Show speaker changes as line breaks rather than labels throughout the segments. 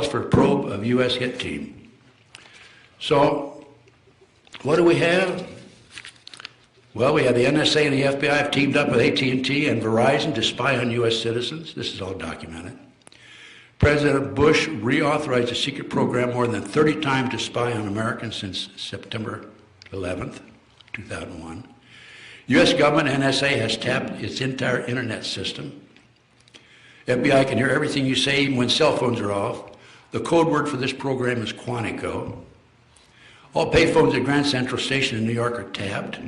for probe of U.S. hit team. So, what do we have? Well, we have the NSA and the FBI have teamed up with AT&T and Verizon to spy on U.S. citizens. This is all documented. President Bush reauthorized the secret program more than 30 times to spy on Americans since September 11th, 2001. U.S. government NSA has tapped its entire internet system. FBI can hear everything you say, even when cell phones are off. The code word for this program is Quantico. All payphones at Grand Central Station in New York are tapped.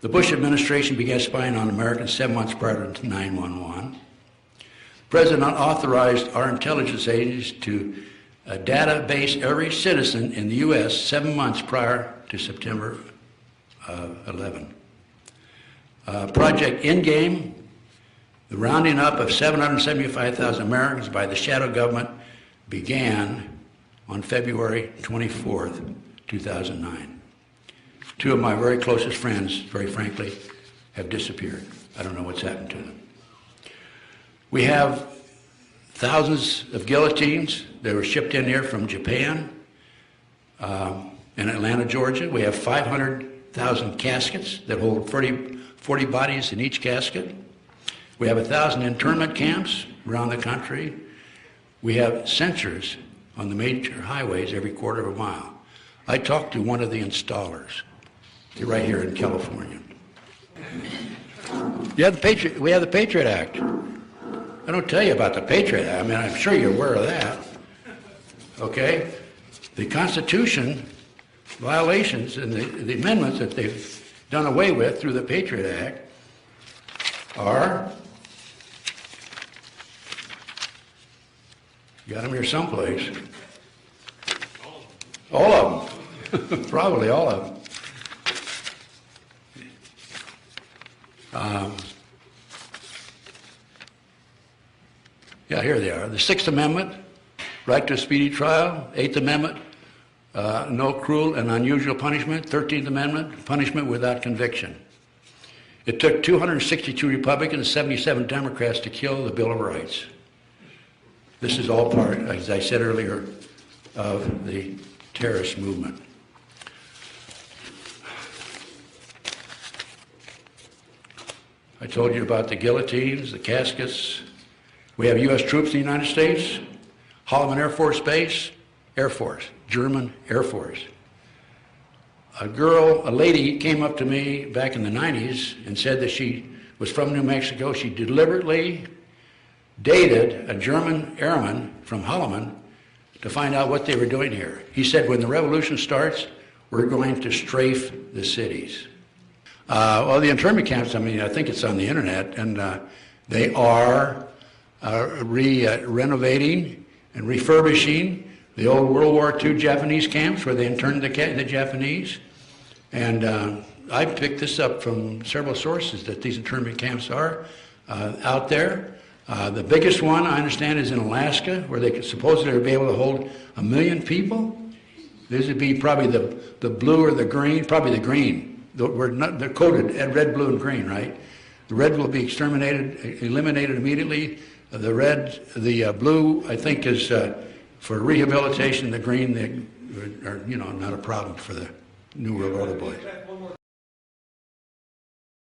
The Bush administration began spying on Americans 7 months prior to 9/11. The President authorized our intelligence agencies to database every citizen in the U.S. 7 months prior to September 11. Project Endgame, the rounding up of 775,000 Americans by the shadow government, began on February 24th, 2009. Two of my very closest friends, very frankly, have disappeared. I don't know what's happened to them. We have thousands of guillotines that were shipped in here from Japan in Atlanta, Georgia. We have 500,000 caskets that hold 40 bodies in each casket. We have 1,000 internment camps around the country. We have sensors on the major highways every quarter of a mile. I talked to one of the installers right here in California. We have the Patriot Act. I don't tell you about the Patriot Act. I mean, I'm sure you're aware of that. Okay? The Constitution violations and the amendments that they've done away with through the Patriot Act are, got them here someplace. All of them. Probably all of them. Yeah, here they are. The Sixth Amendment, right to a speedy trial. Eighth Amendment, no cruel and unusual punishment. 13th Amendment, punishment without conviction. It took 262 Republicans and 77 Democrats to kill the Bill of Rights. This is all part, as I said earlier, of the terrorist movement. I told you about the guillotines, the caskets. We have U.S. troops in the United States, Holloman Air Force Base, Air Force, German Air Force. A lady came up to me back in the 90s and said that she was from New Mexico. She deliberately dated a German airman from Holloman to find out what they were doing here. He said, when the revolution starts, we're going to strafe the cities. Well, the internment camps, I mean, I think it's on the internet, and they are renovating and refurbishing the old World War II Japanese camps where they interned the Japanese. And I picked this up from several sources that these internment camps are out there. The biggest one, I understand, is in Alaska, where they could supposedly be able to hold 1 million people. This would be probably the blue or the green, probably the green. They're coded at red, blue, and green, right? The red will be exterminated, eliminated immediately. The blue, I think, is for rehabilitation. The green, are not a problem for the New World Order boys.